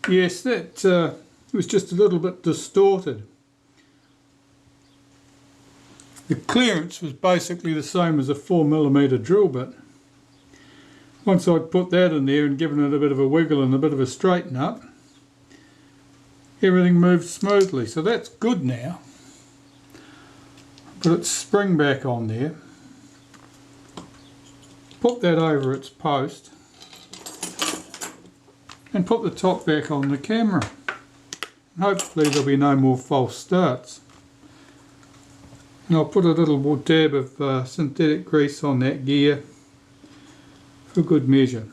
Yes, that was just a little bit distorted. The clearance was basically the same as a 4mm drill bit. Once I'd put that in there and given it a bit of a wiggle and a bit of a straighten up, everything moved smoothly, so that's good now. Put its spring back on there, put that over its post and put the top back on the camera. Hopefully there'll be no more false starts. And I'll put a little dab of synthetic grease on that gear for good measure.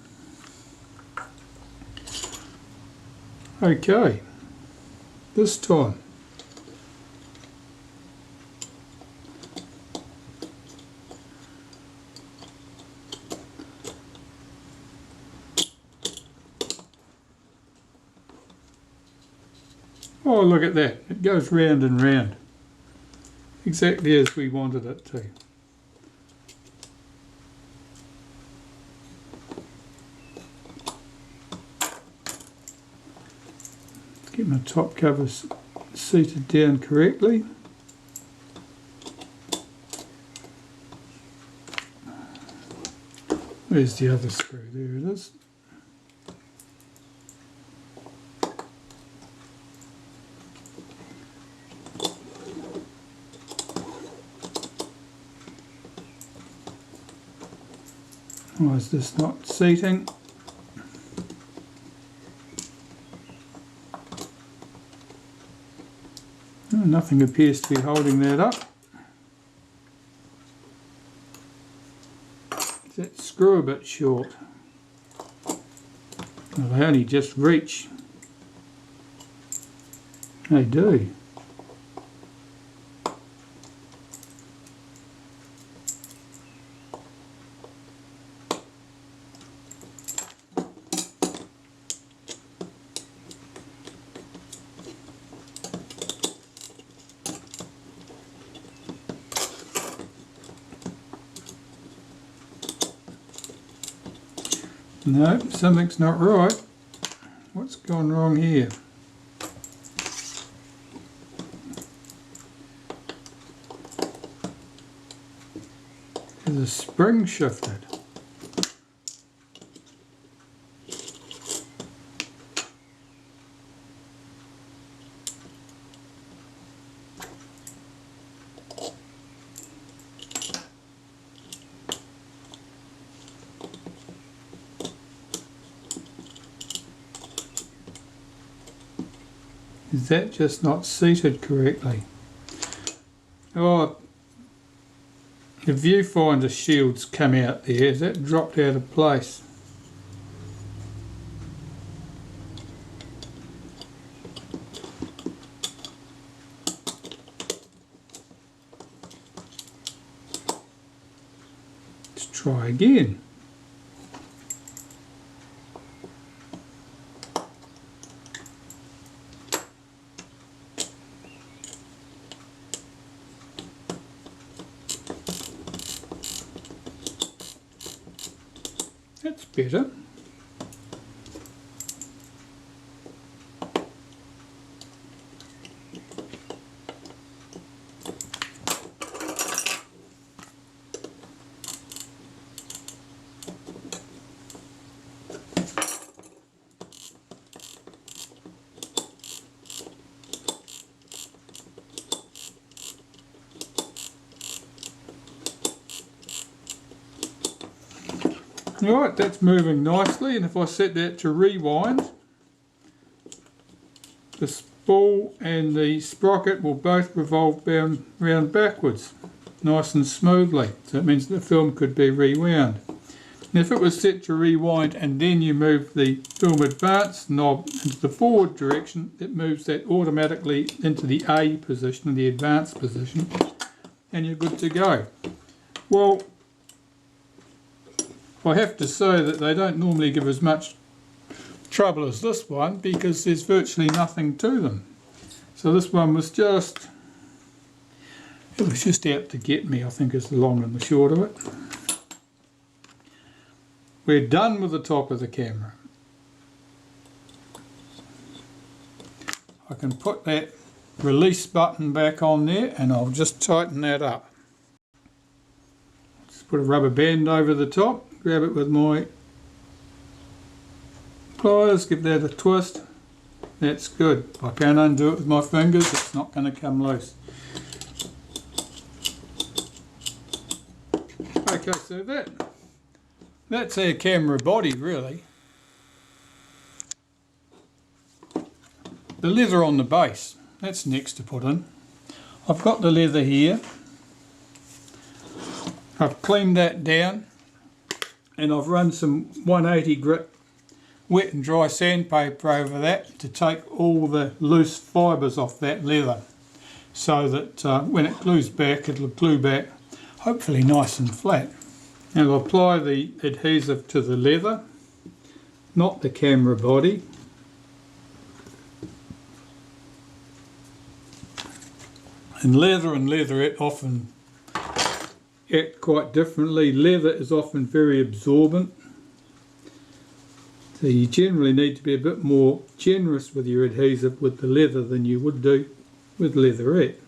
Okay, this time oh, look at that, it goes round and round, exactly as we wanted it to. Get my top cover seated down correctly. Where's the other screw? There it is. Why is this not seating? Oh, nothing appears to be holding that up. Is that screw a bit short? Well, they only just reach. They do. No, something's not right. What's gone wrong here? There's a spring shifted. Is that just not seated correctly? Oh, the viewfinder shield's come out there. Is that dropped out of place? Let's try again. That's better. Alright, that's moving nicely, and if I set that to rewind, the spool and the sprocket will both revolve round backwards, nice and smoothly. So that means the film could be rewound. And if it was set to rewind and then you move the film advance knob into the forward direction, it moves that automatically into the A position, the advanced position, and you're good to go. Well, I have to say that they don't normally give as much trouble as this one because there's virtually nothing to them. So this one was just, it was just out to get me, I think is the long and the short of it. We're done with the top of the camera. I can put that release button back on there and I'll just tighten that up. Just put a rubber band over the top, grab it with my pliers, give that a twist. That's good. If I can't undo it with my fingers, it's not going to come loose. Okay, so that's our camera body really. The leather on the base, that's next to put in. I've got the leather here. I've cleaned that down and I've run some 180 grit wet and dry sandpaper over that to take all the loose fibres off that leather, so that when it glues back, it'll glue back hopefully nice and flat. And I'll apply the adhesive to the leather, not the camera body. And leather and leatherette often act quite differently. Leather is often very absorbent, so you generally need to be a bit more generous with your adhesive with the leather than you would do with leatherette.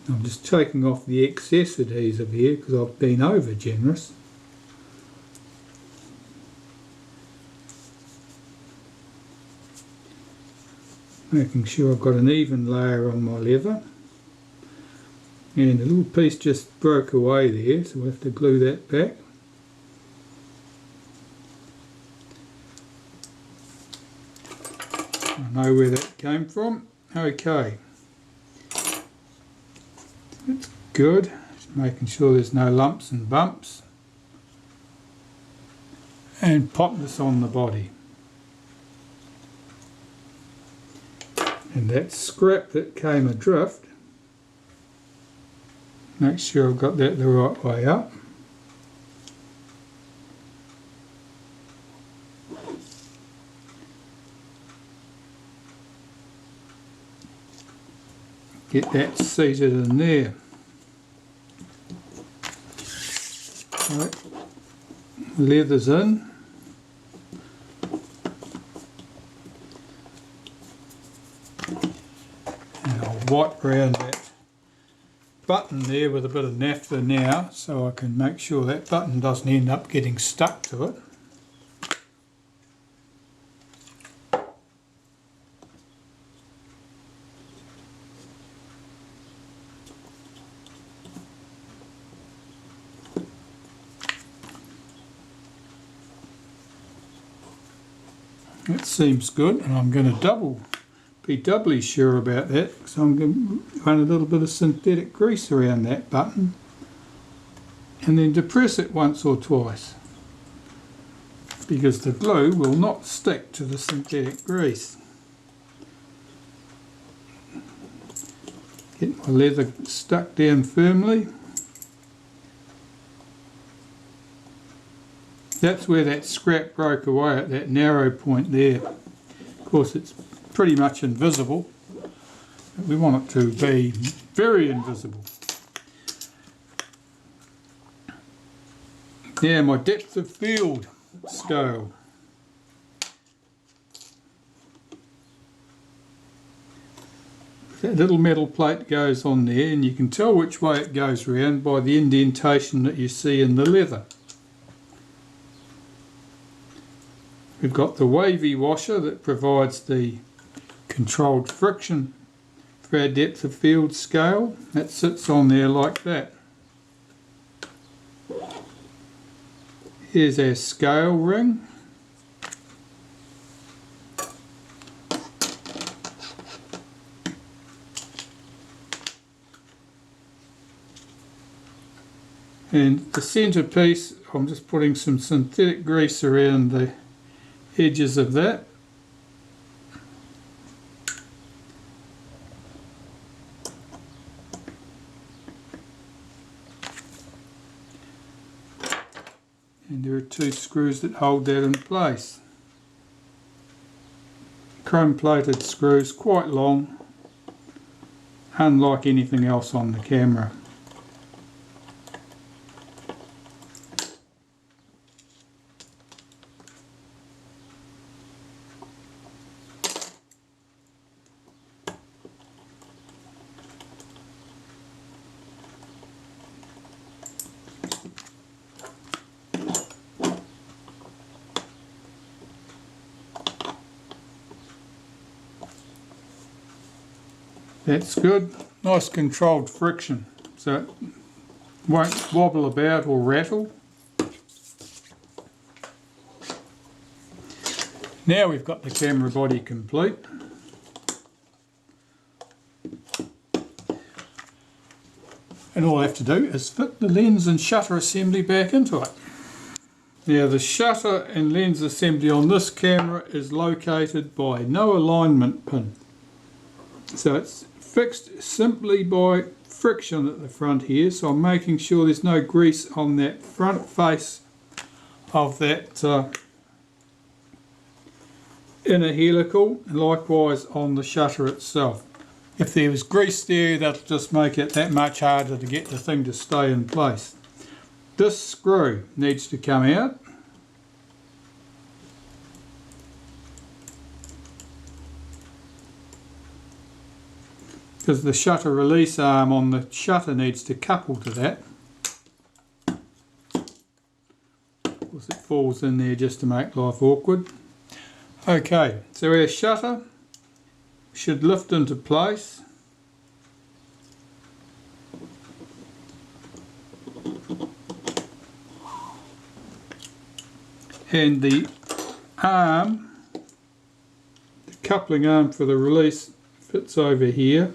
I'm just taking off the excess adhesive here because I've been over generous. Making sure I've got an even layer on my leather. And a little piece just broke away there, so we'll have to glue that back. I know where that came from. Okay. That's good. Just making sure there's no lumps and bumps. And pop this on the body. And that scrap that came adrift, make sure I've got that the right way up. Get that seated in there. Right. Leather's in. And I'll wipe around that button there with a bit of naphtha now, so I can make sure that button doesn't end up getting stuck to it. That seems good, and I'm going to be doubly sure about that, because I'm going to run a little bit of synthetic grease around that button and then depress it once or twice, because the glue will not stick to the synthetic grease. Get my leather stuck down firmly. That's where that scrap broke away, at that narrow point there. Of course, it's pretty much invisible. We want it to be very invisible. Now my depth of field scale. That little metal plate goes on there, and you can tell which way it goes around by the indentation that you see in the leather. We've got the wavy washer that provides the controlled friction for our depth of field scale. That sits on there like that. Here's our scale ring. And the centre piece, I'm just putting some synthetic grease around the edges of that. And there are two screws that hold that in place. Chrome plated screws, quite long, unlike anything else on the camera. That's good. Nice controlled friction, so it won't wobble about or rattle. Now we've got the camera body complete. And all I have to do is fit the lens and shutter assembly back into it. Now the shutter and lens assembly on this camera is located by no alignment pin. So it's fixed simply by friction at the front here, so I'm making sure there's no grease on that front face of that inner helical, and likewise on the shutter itself. If there was grease there, that'll just make it that much harder to get the thing to stay in place. This screw needs to come out. Because the shutter release arm on the shutter needs to couple to that. Of course it falls in there just to make life awkward. Okay, so our shutter should lift into place. And the arm, the coupling arm for the release, fits over here.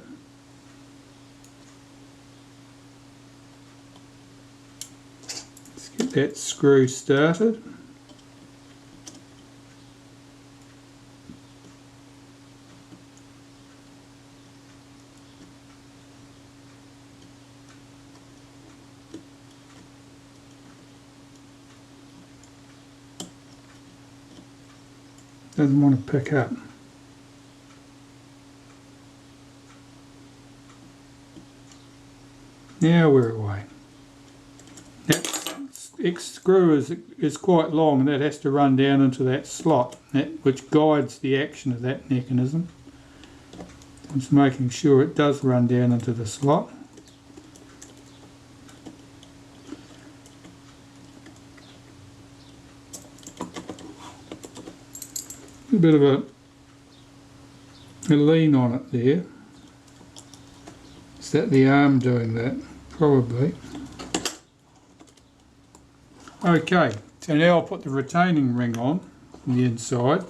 Let's get that screw started. Doesn't want to pick up. Now we're away. That screw is quite long, and that has to run down into that slot, which guides the action of that mechanism. I'm just making sure it does run down into the slot. A bit of a lean on it there. Is that the arm doing that? Probably. Okay, so now I'll put the retaining ring on the inside.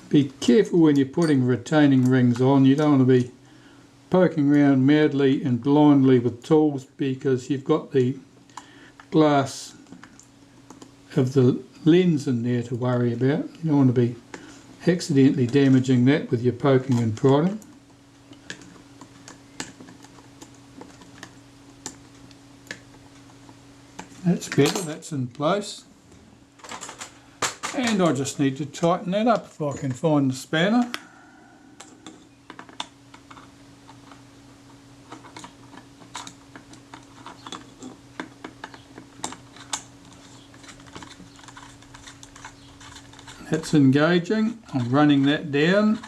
Be careful when you're putting retaining rings on. You don't want to be poking around madly and blindly with tools, because you've got the glass of the lens in there to worry about. You don't want to be accidentally damaging that with your poking and prodding. That's better, that's in place. And I just need to tighten that up if I can find the spanner. That's engaging. I'm running that down.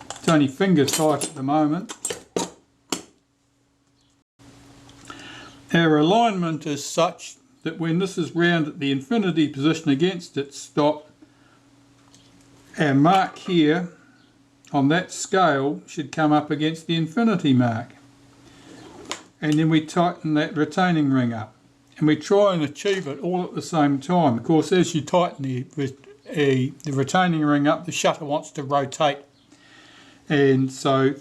It's only finger tight at the moment. Our alignment is such that when this is round at the infinity position against its stop, our mark here on that scale should come up against the infinity mark. And then we tighten that retaining ring up. And we try and achieve it all at the same time. Of course, as you tighten the retaining ring up, the shutter wants to rotate. And so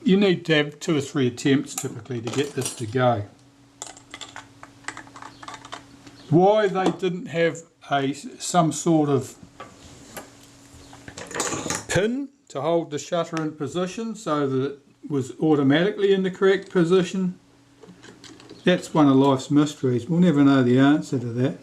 you need to have 2 or 3 attempts typically to get this to go. Why they didn't have some sort of pin to hold the shutter in position so that it was automatically in the correct position, that's one of life's mysteries. We'll never know the answer to that.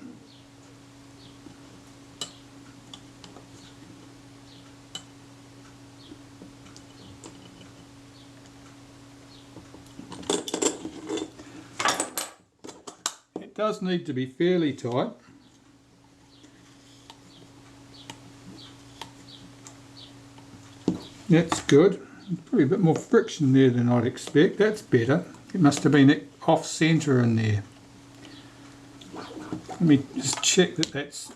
It does need to be fairly tight. That's good. Probably a bit more friction there than I'd expect. That's better. It must have been off centre in there. Let me just check that that's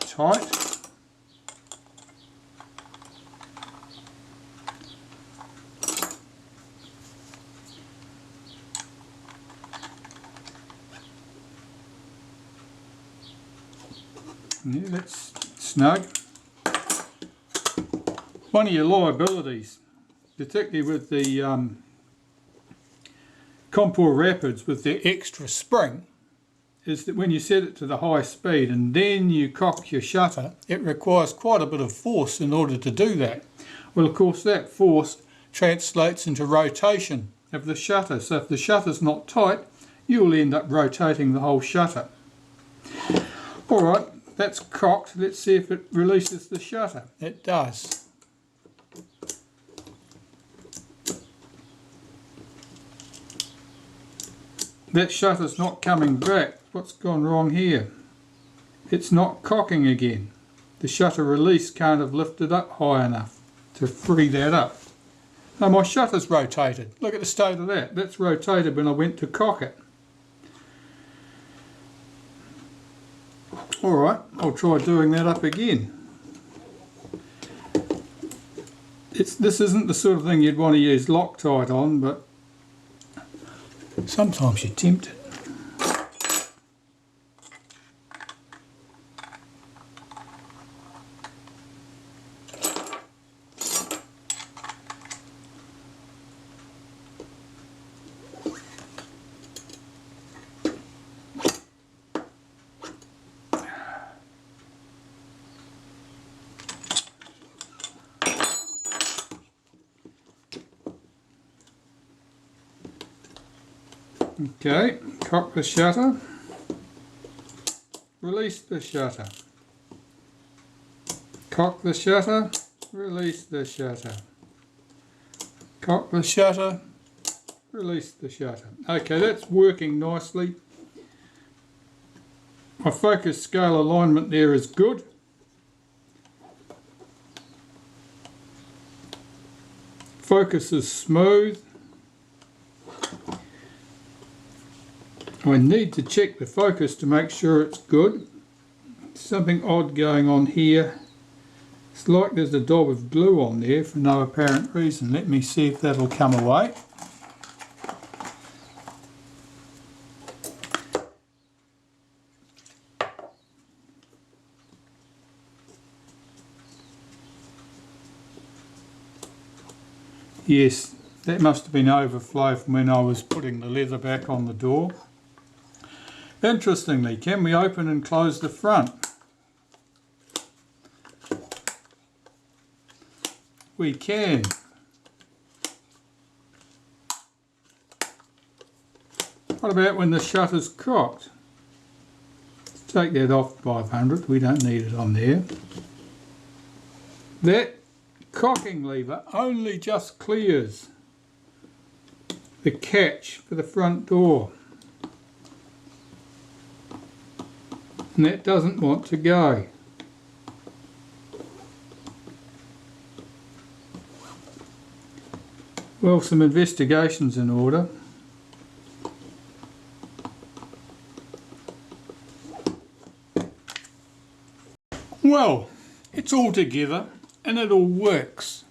tight. Yeah, that's snug. One of your liabilities, particularly with the Compur Rapids with their extra spring, is that when you set it to the high speed and then you cock your shutter, it requires quite a bit of force in order to do that. Well, of course, that force translates into rotation of the shutter. So if the shutter's not tight, you'll end up rotating the whole shutter. Alright, that's cocked. Let's see if it releases the shutter. It does. That shutter's not coming back. What's gone wrong here? It's not cocking again. The shutter release can't have lifted up high enough to free that up. Now my shutter's rotated. Look at the state of that. That's rotated when I went to cock it. Alright, I'll try doing that up again. This isn't the sort of thing you'd want to use Loctite on, but sometimes you're tempted. Okay, cock the shutter, release the shutter, cock the shutter, release the shutter, cock the shutter, release the shutter. Okay, that's working nicely. My focus scale alignment there is good. Focus is smooth. I need to check the focus to make sure it's good. Something odd going on here. It's like there's a daub of glue on there for no apparent reason. Let me see if that'll come away. Yes, that must have been overflow from when I was putting the leather back on the door. Interestingly, can we open and close the front? We can. What about when the shutter's cocked? Let's take that off 500, we don't need it on there. That cocking lever only just clears the catch for the front door. And that doesn't want to go. Well, some investigations in order. Well, it's all together and it all works.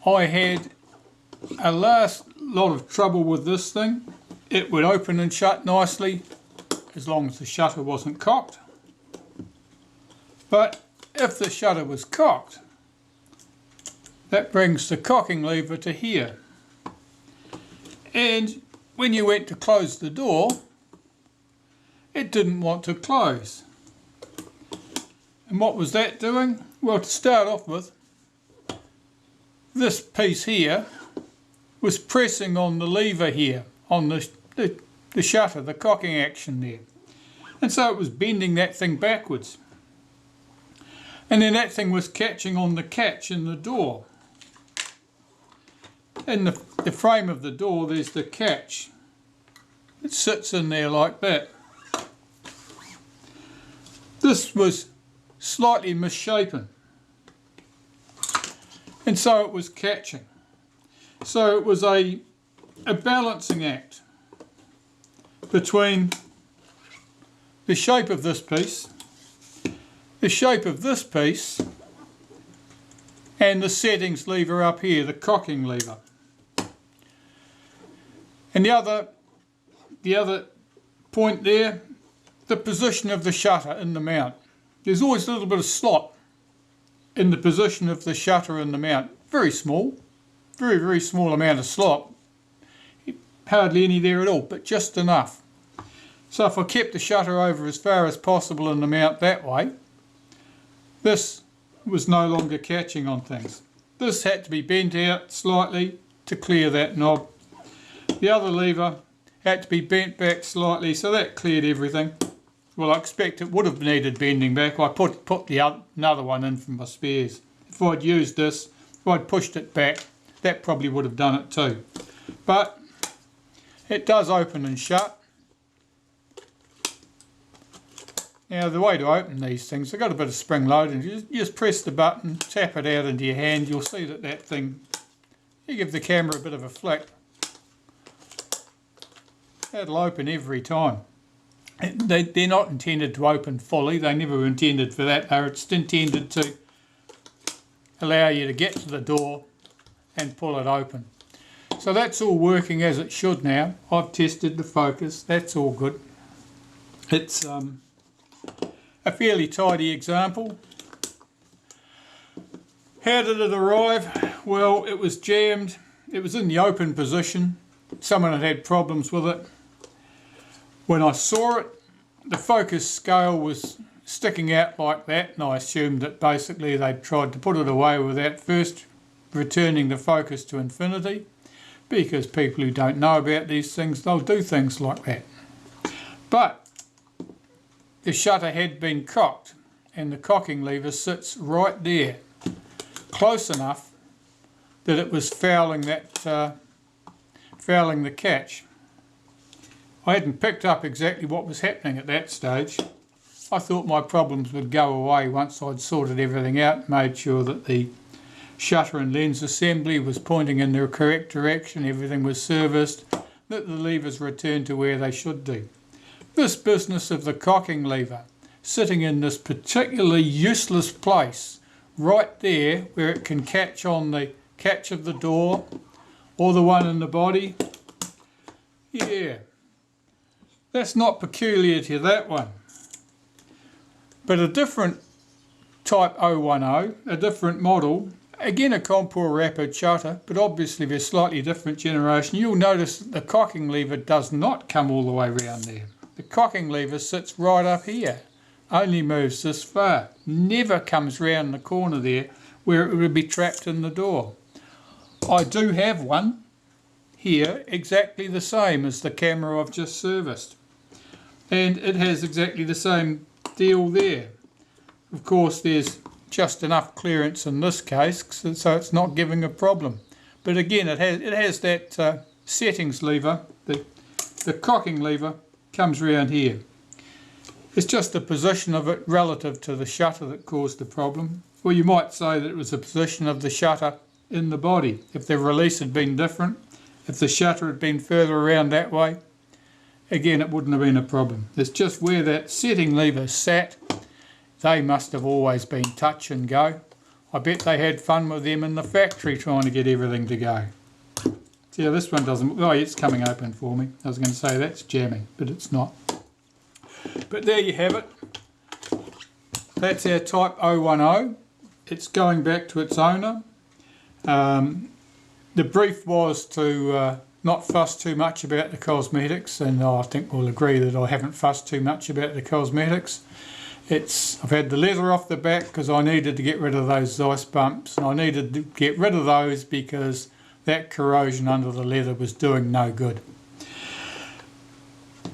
I had a last lot of trouble with this thing. It would open and shut nicely as long as the shutter wasn't cocked. But if the shutter was cocked, that brings the cocking lever to here. And when you went to close the door, it didn't want to close. And what was that doing? Well, to start off with, this piece here was pressing on the lever here, on the shutter, the cocking action there. And so it was bending that thing backwards. And then that thing was catching on the catch in the door. In the frame of the door, there's the catch. It sits in there like that. This was slightly misshapen. And so it was catching. So it was a balancing act between the shape of this piece, and the settings lever up here, the cocking lever. And the other point there, the position of the shutter in the mount. There's always a little bit of slot in the position of the shutter in the mount. Very small, very, very small amount of slot. Hardly any there at all, but just enough. So if I kept the shutter over as far as possible in the mount that way, this was no longer catching on things. This had to be bent out slightly to clear that knob. The other lever had to be bent back slightly, so that cleared everything. Well, I expect it would have needed bending back. I put another one in from my spares. If I'd used this, if I'd pushed it back, that probably would have done it too. But it does open and shut. Now the way to open these things, they've got a bit of spring load, and you just press the button, tap it out into your hand, you'll see that thing, you give the camera a bit of a flick, that'll open every time. They're not intended to open fully, they never were intended for that, they're intended to allow you to get to the door and pull it open. So that's all working as it should now. I've tested the focus, that's all good. It's a fairly tidy example. How did it arrive? Well, it was jammed, it was in the open position, someone had had problems with it. When I saw it, the focus scale was sticking out like that, and I assumed that basically they'd tried to put it away without first returning the focus to infinity, because people who don't know about these things, they'll do things like that. But the shutter had been cocked, and the cocking lever sits right there, close enough that it was fouling the catch. I hadn't picked up exactly what was happening at that stage. I thought my problems would go away once I'd sorted everything out, made sure that the shutter and lens assembly was pointing in the correct direction, everything was serviced, that the levers returned to where they should do. This business of the cocking lever sitting in this particularly useless place, right there where it can catch on the catch of the door or the one in the body, yeah, that's not peculiar to that one. But a different type 010, a different model, again a Compur rapid shutter, but obviously they're slightly different generation. You'll notice that the cocking lever does not come all the way around there. The cocking lever sits right up here, only moves this far, never comes round the corner there where it would be trapped in the door. I do have one here exactly the same as the camera I've just serviced, and it has exactly the same deal there. Of course there's just enough clearance in this case so it's not giving a problem, but again it has that settings lever, the cocking lever comes around here. It's just the position of it relative to the shutter that caused the problem. Well, you might say that it was the position of the shutter in the body. If the release had been different, if the shutter had been further around that way, again it wouldn't have been a problem. It's just where that setting lever sat. They must have always been touch and go. I bet they had fun with them in the factory trying to get everything to go. Yeah, this one doesn't, oh, it's coming open for me. I was going to say that's jamming, but it's not. But there you have it. That's our Type 010. It's going back to its owner. The brief was to not fuss too much about the cosmetics, and I think we'll agree that I haven't fussed too much about the cosmetics. I've had the leather off the back because I needed to get rid of those ice bumps, and I needed to get rid of those because that corrosion under the leather was doing no good.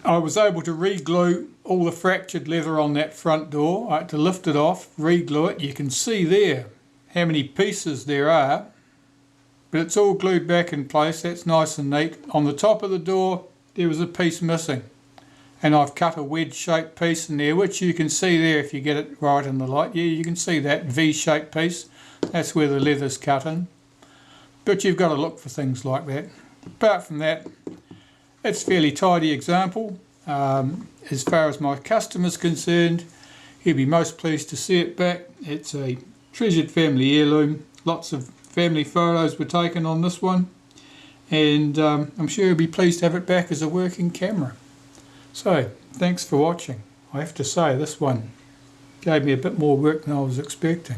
I was able to re-glue all the fractured leather on that front door. I had to lift it off, re-glue it. You can see there how many pieces there are, but it's all glued back in place. That's nice and neat. On the top of the door there was a piece missing, and I've cut a wedge-shaped piece in there, which you can see there if you get it right in the light. Yeah, you can see that V-shaped piece. That's where the leather's cut in. But you've got to look for things like that. Apart from that, it's a fairly tidy example. As far as my customer's concerned, he'll be most pleased to see it back. It's a treasured family heirloom. Lots of family photos were taken on this one, and I'm sure he'll be pleased to have it back as a working camera. So, thanks for watching. I have to say, this one gave me a bit more work than I was expecting.